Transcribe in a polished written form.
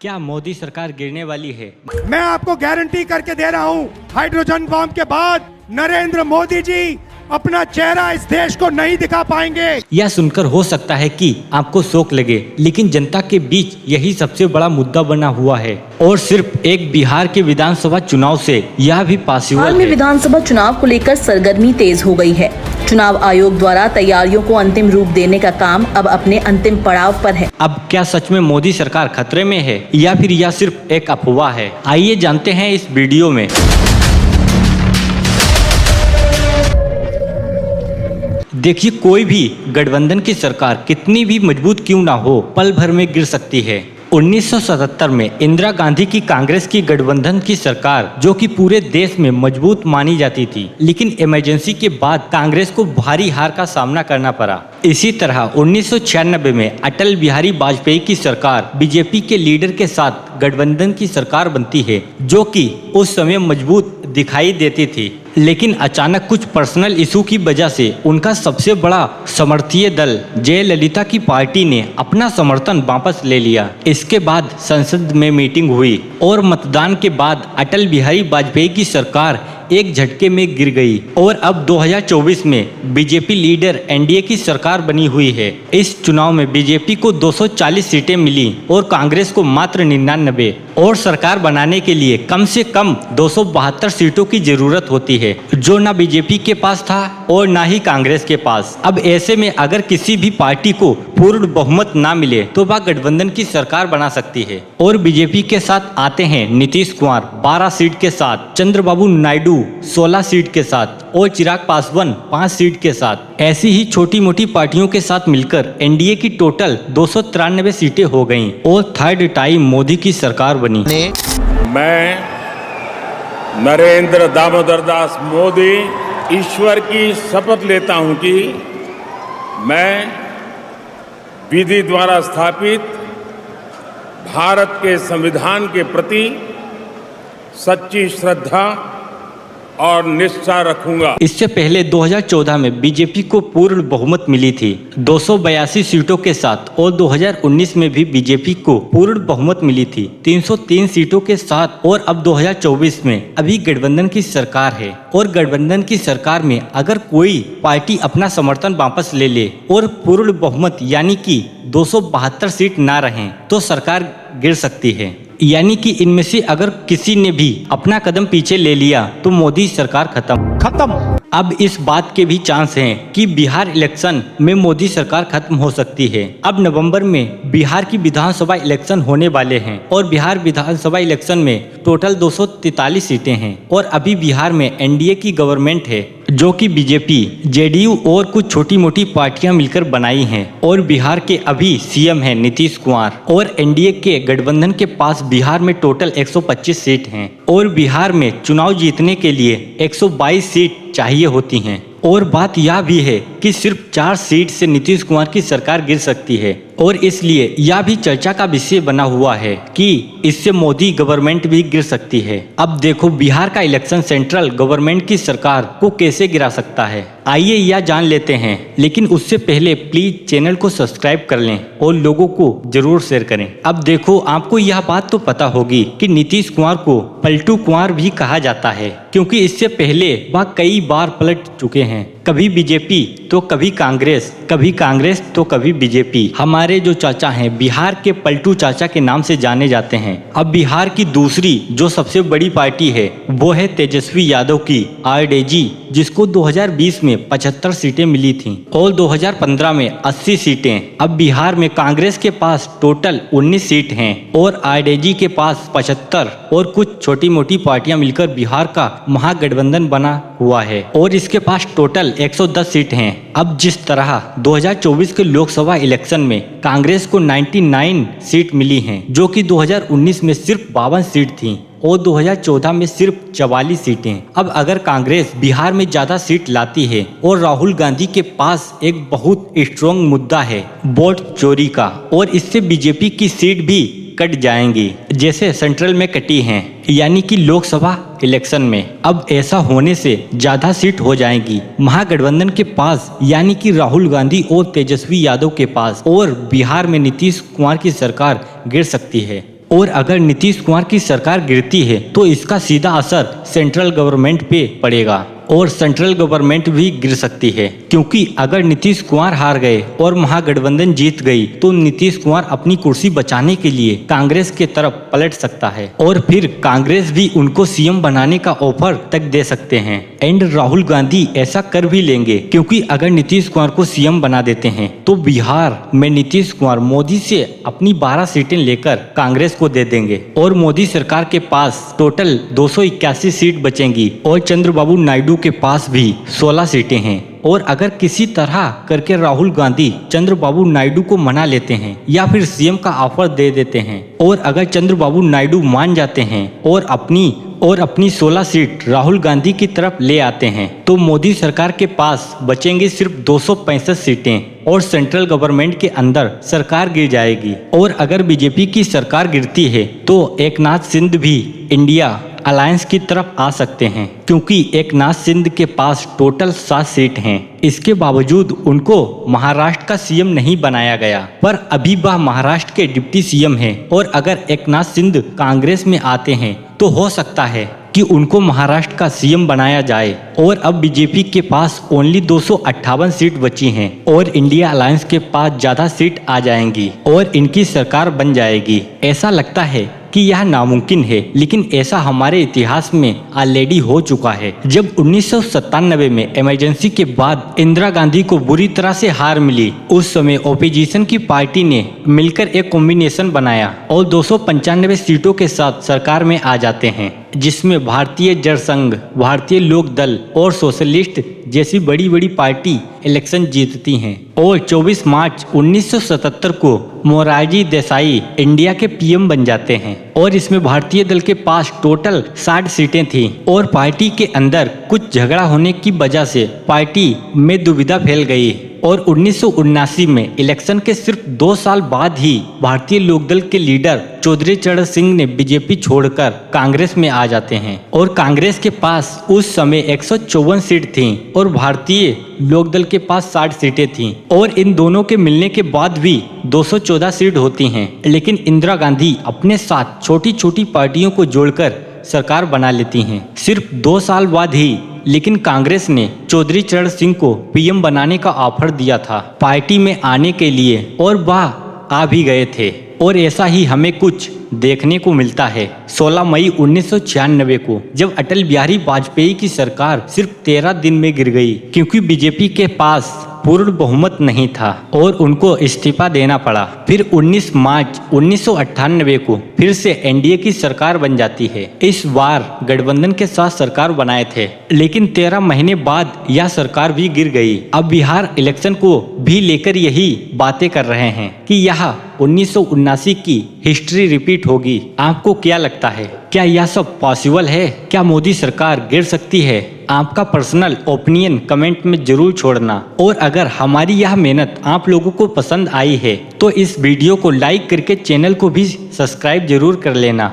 क्या मोदी सरकार गिरने वाली है? मैं आपको गारंटी करके दे रहा हूं, हाइड्रोजन बम के बाद नरेंद्र मोदी जी अपना चेहरा इस देश को नहीं दिखा पाएंगे। यह सुनकर हो सकता है कि आपको शौक लगे, लेकिन जनता के बीच यही सबसे बड़ा मुद्दा बना हुआ है और सिर्फ एक बिहार के विधानसभा चुनाव से यह भी पॉसिबल है। हाल में विधानसभा चुनाव को लेकर सरगर्मी तेज हो गई है। चुनाव आयोग द्वारा तैयारियों को अंतिम रूप देने का काम अब अपने अंतिम पड़ाव पर है। अब क्या सच में मोदी सरकार खतरे में है या फिर यह सिर्फ एक अफवाह है? आइए जानते हैं इस वीडियो में। देखिए, कोई भी गठबंधन की सरकार कितनी भी मजबूत क्यों ना हो, पल भर में गिर सकती है। 1977 में इंदिरा गांधी की कांग्रेस की गठबंधन की सरकार, जो कि पूरे देश में मजबूत मानी जाती थी, लेकिन इमरजेंसी के बाद कांग्रेस को भारी हार का सामना करना पड़ा। इसी तरह 1996 में अटल बिहारी वाजपेयी की सरकार बीजेपी के लीडर के साथ गठबंधन की सरकार बनती है, जो कि उस समय मजबूत दिखाई देती थी, लेकिन अचानक कुछ पर्सनल इशू की वजह से उनका सबसे बड़ा समर्थीय दल जयललिता की पार्टी ने अपना समर्थन वापस ले लिया। इसके बाद संसद में मीटिंग हुई और मतदान के बाद अटल बिहारी वाजपेयी की सरकार एक झटके में गिर गई और अब 2024 में बीजेपी लीडर एनडीए की सरकार बनी हुई है। इस चुनाव में बीजेपी को 240 सीटें मिली और कांग्रेस को मात्र 99 और सरकार बनाने के लिए कम से कम 272 सीटों की जरूरत होती है, जो ना बीजेपी के पास था और ना ही कांग्रेस के पास। अब ऐसे में अगर किसी भी पार्टी को पूर्ण बहुमत ना मिले तो वह गठबंधन की सरकार बना सकती है और बीजेपी के साथ आते हैं नीतीश कुमार 12 सीट के साथ, चंद्रबाबू नायडू 16 सीट के साथ और चिराग पासवान 5 सीट के साथ। ऐसी ही छोटी मोटी पार्टियों के साथ मिलकर एनडीए की टोटल 293 सीटें हो गईं और थर्ड टाइम मोदी की सरकार बनी। मैं नरेंद्र दामोदर दास मोदी ईश्वर की शपथ लेता हूं कि मैं विधि द्वारा स्थापित भारत के संविधान के प्रति सच्ची श्रद्धा और निष्ठा रखूंगा। इससे पहले 2014 में बीजेपी को पूर्ण बहुमत मिली थी 282 सीटों के साथ और 2019 में भी बीजेपी को पूर्ण बहुमत मिली थी 303 सीटों के साथ और अब 2024 में अभी गठबंधन की सरकार है और गठबंधन की सरकार में अगर कोई पार्टी अपना समर्थन वापस ले ले और पूर्ण बहुमत यानी कि 272 सीट ना रहें तो सरकार गिर सकती है। यानी कि इनमें से अगर किसी ने भी अपना कदम पीछे ले लिया तो मोदी सरकार खत्म। अब इस बात के भी चांस हैं कि बिहार इलेक्शन में मोदी सरकार खत्म हो सकती है। अब नवंबर में बिहार की विधानसभा इलेक्शन होने वाले हैं और बिहार विधानसभा इलेक्शन में टोटल 243 सीटें हैं और अभी बिहार में एनडीए की गवर्नमेंट है, जो कि बीजेपी, जेडीयू और कुछ छोटी मोटी पार्टियां मिलकर बनाई हैं और बिहार के अभी सीएम हैं नीतीश कुमार और एनडीए के गठबंधन के पास बिहार में टोटल 125 सीट हैं और बिहार में चुनाव जीतने के लिए 122 सीट चाहिए होती हैं और बात यह भी है कि सिर्फ 4 सीट से नीतीश कुमार की सरकार गिर सकती है और इसलिए यह भी चर्चा का विषय बना हुआ है कि इससे मोदी गवर्नमेंट भी गिर सकती है। अब देखो, बिहार का इलेक्शन सेंट्रल गवर्नमेंट की सरकार को कैसे गिरा सकता है, आइए यह जान लेते हैं। लेकिन उससे पहले प्लीज चैनल को सब्सक्राइब कर लें और लोगों को जरूर शेयर करें। अब देखो, आपको यह बात तो पता होगी कि नीतीश कुमार को पलटू कुमार भी कहा जाता है, क्योंकि इससे पहले वह कई बार पलट चुके हैं, कभी बीजेपी तो कभी कांग्रेस तो कभी बीजेपी। हमारे जो चाचा हैं बिहार के पलटू चाचा के नाम से जाने जाते हैं। अब बिहार की दूसरी जो सबसे बड़ी पार्टी है वो है तेजस्वी यादव की आरजेडी, जिसको 2020 में 75 सीटें मिली थीं और 2015 में 80 सीटें। अब बिहार में कांग्रेस के पास टोटल 19 सीट हैं और आरजेडी के पास 75 और कुछ छोटी मोटी पार्टियां मिलकर बिहार का महागठबंधन बना हुआ है और इसके पास टोटल 110 सीट हैं। अब जिस तरह 2024 के लोकसभा इलेक्शन में कांग्रेस को 99 सीट मिली हैं, जो कि 2019 में सिर्फ 52 सीट थीं और 2014 में सिर्फ 44 सीटें। अब अगर कांग्रेस बिहार में ज्यादा सीट लाती है और राहुल गांधी के पास एक बहुत स्ट्रॉन्ग मुद्दा है वोट चोरी का, और इससे बीजेपी की सीट भी कट जाएंगी जैसे सेंट्रल में कटी हैं, यानी कि लोकसभा इलेक्शन में। अब ऐसा होने से ज्यादा सीट हो जाएंगी महागठबंधन के पास, यानी कि राहुल गांधी और तेजस्वी यादव के पास, और बिहार में नीतीश कुमार की सरकार गिर सकती है। और अगर नीतीश कुमार की सरकार गिरती है तो इसका सीधा असर सेंट्रल गवर्नमेंट पे पड़ेगा और सेंट्रल गवर्नमेंट भी गिर सकती है, क्योंकि अगर नीतीश कुमार हार गए और महागठबंधन जीत गई तो नीतीश कुमार अपनी कुर्सी बचाने के लिए कांग्रेस के तरफ पलट सकता है और फिर कांग्रेस भी उनको सीएम बनाने का ऑफर तक दे सकते हैं। एंड राहुल गांधी ऐसा कर भी लेंगे, क्योंकि अगर नीतीश कुमार को सीएम बना देते हैं तो बिहार में नीतीश कुमार मोदी से अपनी 12 सीटें लेकर कांग्रेस को दे देंगे और मोदी सरकार के पास टोटल 281 सीट बचेंगी और चंद्रबाबू नायडू के पास भी 16 सीटें हैं। और अगर किसी तरह करके राहुल गांधी चंद्रबाबू नायडू को मना लेते हैं या फिर सीएम का ऑफर दे देते हैं और अगर चंद्रबाबू नायडू मान जाते हैं और अपनी 16 सीट राहुल गांधी की तरफ ले आते हैं तो मोदी सरकार के पास बचेंगी सिर्फ 265 सीटें और सेंट्रल गवर्नमेंट के अंदर सरकार गिर जाएगी। और अगर बीजेपी की सरकार गिरती है तो एकनाथ शिंदे भी इंडिया अलायंस की तरफ आ सकते हैं, क्योंकि एकनाथ शिंदे के पास टोटल 7 सीट हैं। इसके बावजूद उनको महाराष्ट्र का सीएम नहीं बनाया गया, पर अभी वह महाराष्ट्र के डिप्टी सीएम हैं और अगर एकनाथ शिंदे कांग्रेस में आते हैं तो हो सकता है कि उनको महाराष्ट्र का सीएम बनाया जाए। और अब बीजेपी के पास ओनली 258 सीट बची हैं और इंडिया अलायंस के पास ज्यादा सीट आ जाएंगी और इनकी सरकार बन जाएगी। ऐसा लगता है कि यह नामुमकिन है, लेकिन ऐसा हमारे इतिहास में ऑलरेडी हो चुका है। जब 1997 में इमरजेंसी के बाद इंदिरा गांधी को बुरी तरह से हार मिली, उस समय ओपोजिशन की पार्टी ने मिलकर एक कॉम्बिनेशन बनाया और 295 सीटों के साथ सरकार में आ जाते हैं, जिसमें भारतीय जनसंघ, भारतीय लोक दल और सोशलिस्ट जैसी बड़ी बड़ी पार्टी इलेक्शन जीतती हैं। और 24 मार्च 1977 को मोरारजी देसाई इंडिया के पीएम बन जाते हैं और इसमें भारतीय दल के पास टोटल 60 सीटें थीं और पार्टी के अंदर कुछ झगड़ा होने की वजह से पार्टी में दुविधा फैल गई और 1979 में इलेक्शन के सिर्फ 2 साल बाद ही भारतीय लोकदल के लीडर चौधरी चरण सिंह ने बीजेपी छोड़कर कांग्रेस में आ जाते हैं और कांग्रेस के पास उस समय 154 सीट थीं और भारतीय लोकदल के पास 60 सीटें थीं और इन दोनों के मिलने के बाद भी 214 सीट होती हैं। लेकिन इंदिरा गांधी अपने साथ छोटी छोटी पार्टियों को जोड़कर सरकार बना लेती हैं सिर्फ 2 साल बाद ही। लेकिन कांग्रेस ने चौधरी चरण सिंह को पीएम बनाने का ऑफर दिया था पार्टी में आने के लिए और वह आ भी गए थे और ऐसा ही हमें कुछ देखने को मिलता है। 16 मई 1996 को जब अटल बिहारी वाजपेयी की सरकार सिर्फ 13 दिन में गिर गई, क्योंकि बीजेपी के पास पूर्ण बहुमत नहीं था और उनको इस्तीफा देना पड़ा। फिर 19 मार्च 1998 को फिर से एनडीए की सरकार बन जाती है। इस बार गठबंधन के साथ सरकार बनाए थे, लेकिन 13 महीने बाद यह सरकार भी गिर गई। अब बिहार इलेक्शन को भी लेकर यही बातें कर रहे हैं कि यह 1979 की हिस्ट्री रिपीट होगी। आपको क्या लगता है, क्या यह सब पॉसिबल है? क्या मोदी सरकार गिर सकती है? आपका पर्सनल ओपिनियन कमेंट में जरूर छोड़ना। और अगर हमारी यह मेहनत आप लोगों को पसंद आई है तो इस वीडियो को लाइक करके चैनल को भी सब्सक्राइब जरूर कर लेना।